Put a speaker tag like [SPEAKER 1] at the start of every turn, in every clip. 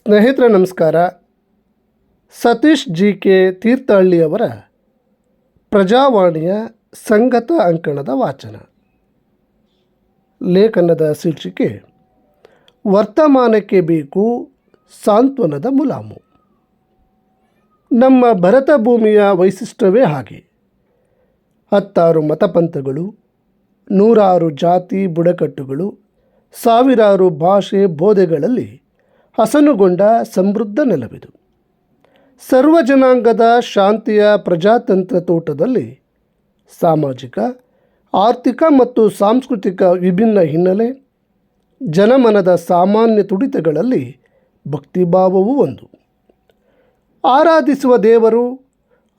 [SPEAKER 1] ಸ್ನೇಹಿತರೆ ನಮಸ್ಕಾರ. Satish G K ತೀರ್ಥಹಳ್ಳಿಯವರ ಪ್ರಜಾವಾಣಿಯ ಸಂಗತ ಅಂಕಣದ ವಾಚನ. ಲೇಖನದ ಶೀರ್ಷಿಕೆ ವರ್ತಮಾನಕ್ಕೆ ಬೇಕು ಸಾಂತ್ವನದ ಮುಲಾಮು. ನಮ್ಮ ಭರತ ಭೂಮಿಯ ವೈಶಿಷ್ಟ್ಯವೇ ಹಾಗೆ. 10 ಮತಪಂಥಗಳು, 100 ಜಾತಿ ಬುಡಕಟ್ಟುಗಳು, ಸಾವಿರಾರು ಭಾಷೆ ಬೋಧೆಗಳಲ್ಲಿ ಹಸನುಗೊಂಡ ಸಮೃದ್ಧ ನೆಲವಿದು. ಸರ್ವ ಜನಾಂಗದ ಶಾಂತಿಯ ಪ್ರಜಾತಂತ್ರ ತೋಟದಲ್ಲಿ ಸಾಮಾಜಿಕ, ಆರ್ಥಿಕ ಮತ್ತು ಸಾಂಸ್ಕೃತಿಕ ವಿಭಿನ್ನ ಹಿನ್ನೆಲೆ, ಜನಮನದ ಸಾಮಾನ್ಯ ತುಡಿತಗಳಲ್ಲಿ ಭಕ್ತಿಭಾವವೂ ಒಂದು. ಆರಾಧಿಸುವ ದೇವರು,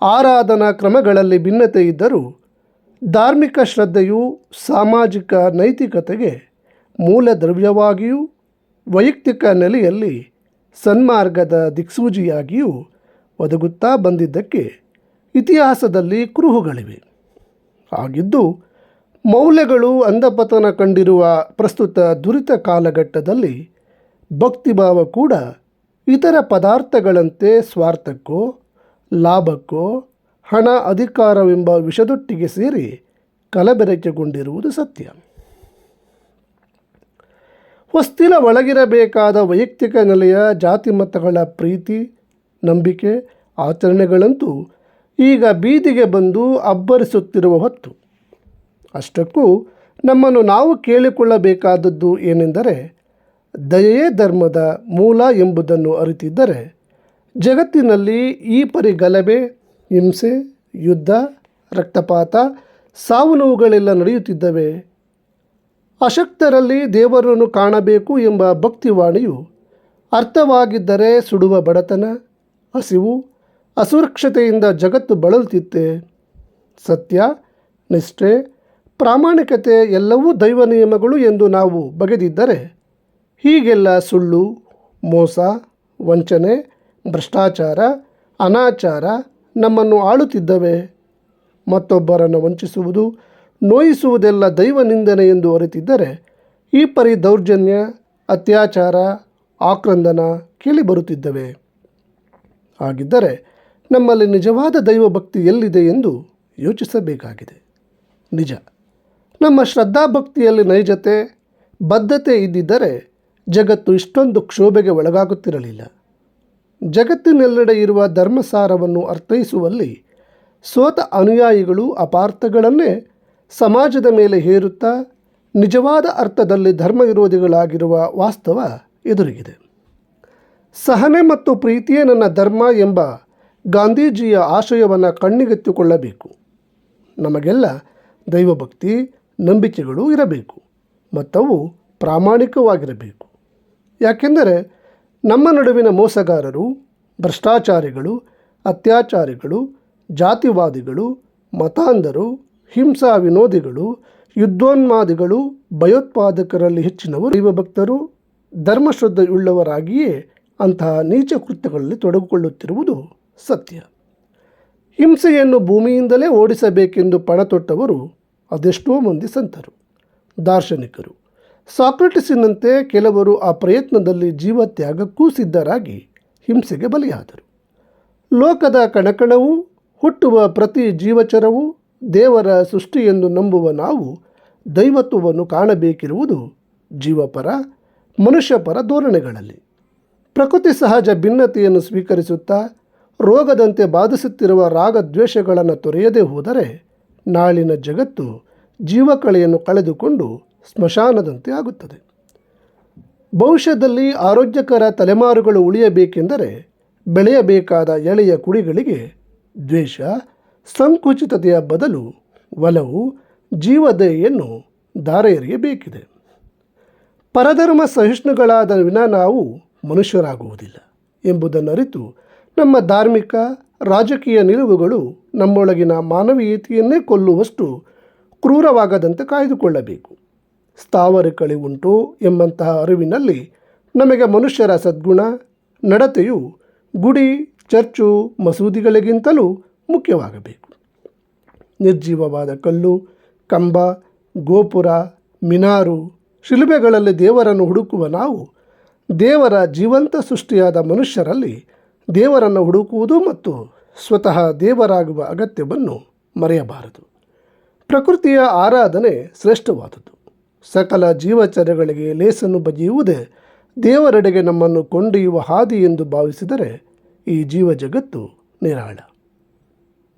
[SPEAKER 1] ಆರಾಧನಾ ಕ್ರಮಗಳಲ್ಲಿ ಭಿನ್ನತೆ ಇದ್ದರೂ ಧಾರ್ಮಿಕ ಶ್ರದ್ಧೆಯು ಸಾಮಾಜಿಕ ನೈತಿಕತೆಗೆ ಮೂಲ ದ್ರವ್ಯವಾಗಿಯೂ ವೈಯಕ್ತಿಕ ನೆಲೆಯಲ್ಲಿ ಸನ್ಮಾರ್ಗದ ದಿಕ್ಸೂಚಿಯಾಗಿಯೂ ಒದಗುತ್ತಾ ಬಂದಿದ್ದಕ್ಕೆ ಇತಿಹಾಸದಲ್ಲಿ ಕುರುಹುಗಳಿವೆ. ಹಾಗಿದ್ದು ಮೌಲ್ಯಗಳು ಅಂಧಪತನ ಕಂಡಿರುವ ಪ್ರಸ್ತುತ ದುರಿತ ಕಾಲಘಟ್ಟದಲ್ಲಿ ಭಕ್ತಿಭಾವ ಕೂಡ ಇತರ ಪದಾರ್ಥಗಳಂತೆ ಸ್ವಾರ್ಥಕ್ಕೋ ಲಾಭಕ್ಕೋ ಹಣ ಅಧಿಕಾರವೆಂಬ ವಿಷದೊಟ್ಟಿಗೆ ಸೇರಿ ಕಲಬೆರಕೆಗೊಂಡಿರುವುದು ಸತ್ಯ. ಹೊಸ್ತಿಲ ಒಳಗಿರಬೇಕಾದ ವೈಯಕ್ತಿಕ ನೆಲೆಯ ಜಾತಿಮತಗಳ ಪ್ರೀತಿ, ನಂಬಿಕೆ, ಆಚರಣೆಗಳಂತೂ ಈಗ ಬೀದಿಗೆ ಬಂದು ಅಬ್ಬರಿಸುತ್ತಿರುವ ಹೊತ್ತು. ಅಷ್ಟಕ್ಕೂ ನಮ್ಮನ್ನು ನಾವು ಕೇಳಿಕೊಳ್ಳಬೇಕಾದದ್ದು ಏನೆಂದರೆ, ದಯೆಯೇ ಧರ್ಮದ ಮೂಲ ಎಂಬುದನ್ನು ಅರಿತಿದ್ದರೆ ಜಗತ್ತಿನಲ್ಲಿ ಈ ಪರಿ ಗಲಭೆ, ಹಿಂಸೆ, ಯುದ್ಧ, ರಕ್ತಪಾತ, ಸಾವು ನೋವುಗಳೆಲ್ಲ ನಡೆಯುತ್ತಿದ್ದವೆ. ಅಶಕ್ತರಲ್ಲಿ ದೇವರನ್ನು ಕಾಣಬೇಕು ಎಂಬ ಭಕ್ತಿವಾಣಿಯು ಅರ್ಥವಾಗಿದ್ದರೆ ಸುಡುವ ಬಡತನ, ಹಸಿವು, ಅಸುರಕ್ಷತೆಯಿಂದ ಜಗತ್ತು ಬಳಲುತ್ತಿತ್ತೆ. ಸತ್ಯ, ನಿಷ್ಠೆ, ಪ್ರಾಮಾಣಿಕತೆ ಎಲ್ಲವೂ ದೈವ ನಿಯಮಗಳು ಎಂದು ನಾವು ಬಗೆದಿದ್ದರೆ ಹೀಗೆಲ್ಲ ಸುಳ್ಳು, ಮೋಸ, ವಂಚನೆ, ಭ್ರಷ್ಟಾಚಾರ, ಅನಾಚಾರ ನಮ್ಮನ್ನು ಆಳುತ್ತಿದ್ದವೆ. ಮತ್ತೊಬ್ಬರನ್ನು ವಂಚಿಸುವುದು, ನೋಯಿಸುವುದೆಲ್ಲ ದೈವ ನಿಂದನೆ ಎಂದು ಅರಿತಿದ್ದರೆ ಈ ಪರಿ ದೌರ್ಜನ್ಯ, ಅತ್ಯಾಚಾರ, ಆಕ್ರಂದನ ಕೇಳಿಬರುತ್ತಿದ್ದವೆ. ಹಾಗಿದ್ದರೆ ನಮ್ಮಲ್ಲಿ ನಿಜವಾದ ದೈವಭಕ್ತಿ ಎಲ್ಲಿದೆ ಎಂದು ಯೋಚಿಸಬೇಕಾಗಿದೆ. ನಿಜ, ನಮ್ಮ ಶ್ರದ್ಧಾಭಕ್ತಿಯಲ್ಲಿ ನೈಜತೆ, ಬದ್ಧತೆ ಇದ್ದಿದ್ದರೆ ಜಗತ್ತು ಇಷ್ಟೊಂದು ಕ್ಷೋಭೆಗೆ ಒಳಗಾಗುತ್ತಿರಲಿಲ್ಲ. ಜಗತ್ತಿನೆಲ್ಲೆಡೆ ಇರುವ ಧರ್ಮಸಾರವನ್ನು ಅರ್ಥೈಸುವಲ್ಲಿ ಸೋತ ಅನುಯಾಯಿಗಳು ಅಪಾರ್ಥಗಳನ್ನೇ ಸಮಾಜದ ಮೇಲೆ ಹೇರುತ್ತಾ ನಿಜವಾದ ಅರ್ಥದಲ್ಲಿ ಧರ್ಮ ವಿರೋಧಿಗಳಾಗಿರುವ ವಾಸ್ತವ ಎದುರಿಗಿದೆ. ಸಹನೆ ಮತ್ತು ಪ್ರೀತಿಯೇ ನನ್ನ ಧರ್ಮ ಎಂಬ ಗಾಂಧೀಜಿಯ ಆಶಯವನ್ನು ಕಣ್ಣಿಗೆತ್ತಿಕೊಳ್ಳಬೇಕು. ನಮಗೆಲ್ಲ ದೈವಭಕ್ತಿ, ನಂಬಿಕೆಗಳು ಇರಬೇಕು ಮತ್ತವು ಪ್ರಾಮಾಣಿಕವಾಗಿರಬೇಕು. ಯಾಕೆಂದರೆ ನಮ್ಮ ನಡುವಿನ ಮೋಸಗಾರರು, ಭ್ರಷ್ಟಾಚಾರಿಗಳು, ಅತ್ಯಾಚಾರಿಗಳು, ಜಾತಿವಾದಿಗಳು, ಮತಾಂಧರು, ಹಿಂಸಾ ವಿನೋದಿಗಳು, ಯುದ್ಧೋನ್ಮಾದಿಗಳು, ಭಯೋತ್ಪಾದಕರಲ್ಲಿ ಹೆಚ್ಚಿನವರು ದೈವಭಕ್ತರು, ಧರ್ಮಶ್ರದ್ಧೆಯುಳ್ಳವರಾಗಿಯೇ ಅಂತಹ ನೀಚ ಕೃತ್ಯಗಳಲ್ಲಿ ತೊಡಗಿಕೊಳ್ಳುತ್ತಿರುವುದು ಸತ್ಯ. ಹಿಂಸೆಯನ್ನು ಭೂಮಿಯಿಂದಲೇ ಓಡಿಸಬೇಕೆಂದು ಪಣತೊಟ್ಟವರು ಅದೆಷ್ಟೋ ಮಂದಿ ಸಂತರು, ದಾರ್ಶನಿಕರು. ಸಾಕ್ರೆಟಿಸಿನಂತೆ ಕೆಲವರು ಆ ಪ್ರಯತ್ನದಲ್ಲಿ ಜೀವತ್ಯಾಗಕ್ಕೂ ಸಿದ್ಧರಾಗಿ ಹಿಂಸೆಗೆ ಬಲಿಯಾದರು. ಲೋಕದ ಕಣಕಣವೂ ಹುಟ್ಟುವ ಪ್ರತಿ ಜೀವಚರವೂ ದೇವರ ಸೃಷ್ಟಿ ಎಂದು ನಂಬುವ ನಾವು ದೈವತ್ವವನ್ನು ಕಾಣಬೇಕಿರುವುದು ಜೀವಪರ, ಮನುಷ್ಯಪರ ಧೋರಣೆಗಳಲ್ಲಿ. ಪ್ರಕೃತಿ ಸಹಜ ಭಿನ್ನತೆಯನ್ನು ಸ್ವೀಕರಿಸುತ್ತಾ ರೋಗದಂತೆ ಬಾಧಿಸುತ್ತಿರುವ ರಾಗದ್ವೇಷಗಳನ್ನು ತೊರೆಯದೇ ಹೋದರೆ ನಾಳಿನ ಜಗತ್ತು ಜೀವಕಳೆಯನ್ನು ಕಳೆದುಕೊಂಡು ಸ್ಮಶಾನದಂತೆ ಆಗುತ್ತದೆ. ಭವಿಷ್ಯದಲ್ಲಿ ಆರೋಗ್ಯಕರ ತಲೆಮಾರುಗಳು ಉಳಿಯಬೇಕೆಂದರೆ ಬೆಳೆಯಬೇಕಾದ ಎಳೆಯ ಕುಡಿಗಳಿಗೆ ದ್ವೇಷ, ಸಂಕುಚಿತತೆಯ ಬದಲು ಒಲವು, ಜೀವದಯೆಯನ್ನು ಧಾರೆ ಎರೆಯಬೇಕಿದೆ. ಪರಧರ್ಮ ಸಹಿಷ್ಣುಗಳಾದ ವಿನ ನಾವು ಮನುಷ್ಯರಾಗುವುದಿಲ್ಲ ಎಂಬುದನ್ನು ಅರಿತು ನಮ್ಮ ಧಾರ್ಮಿಕ, ರಾಜಕೀಯ ನಿಲುವುಗಳು ನಮ್ಮೊಳಗಿನ ಮಾನವೀಯತೆಯನ್ನೇ ಕೊಲ್ಲುವಷ್ಟು ಕ್ರೂರವಾಗದಂತೆ ಕಾಯ್ದುಕೊಳ್ಳಬೇಕು. ಸ್ಥಾವರ ಕಳಿವುಂಟು ಎಂಬಂತಹ ಅರಿವಿನಲ್ಲಿ ನಮಗೆ ಮನುಷ್ಯರ ಸದ್ಗುಣ, ನಡತೆಯು ಗುಡಿ, ಚರ್ಚು, ಮಸೂದಿಗಳಿಗಿಂತಲೂ ಮುಖ್ಯವಾಗಬೇಕು. ನಿರ್ಜೀವವಾದ ಕಲ್ಲು, ಕಂಬ, ಗೋಪುರ, ಮಿನಾರು, ಶಿಲುಬೆಗಳಲ್ಲಿ ದೇವರನ್ನು ಹುಡುಕುವ ನಾವು ದೇವರ ಜೀವಂತ ಸೃಷ್ಟಿಯಾದ ಮನುಷ್ಯರಲ್ಲಿ ದೇವರನ್ನು ಹುಡುಕುವುದು ಮತ್ತು ಸ್ವತಃ ದೇವರಾಗುವ ಅಗತ್ಯವನ್ನು ಮರೆಯಬಾರದು. ಪ್ರಕೃತಿಯ ಆರಾಧನೆ ಶ್ರೇಷ್ಠವಾದುದು. ಸಕಲ ಜೀವಚರಗಳಿಗೆ ಲೇಸನ್ನು ಬಗೆಯುವುದೇ ದೇವರೆಡೆಗೆ ನಮ್ಮನ್ನು ಕೊಂಡೊಯ್ಯುವ ಹಾದಿ ಎಂದು ಭಾವಿಸಿದರೆ ಈ ಜೀವ ಜಗತ್ತು ನಿರಾಳ.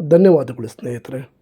[SPEAKER 1] ಧನ್ಯವಾದಗಳು ಸ್ನೇಹಿತರೆ.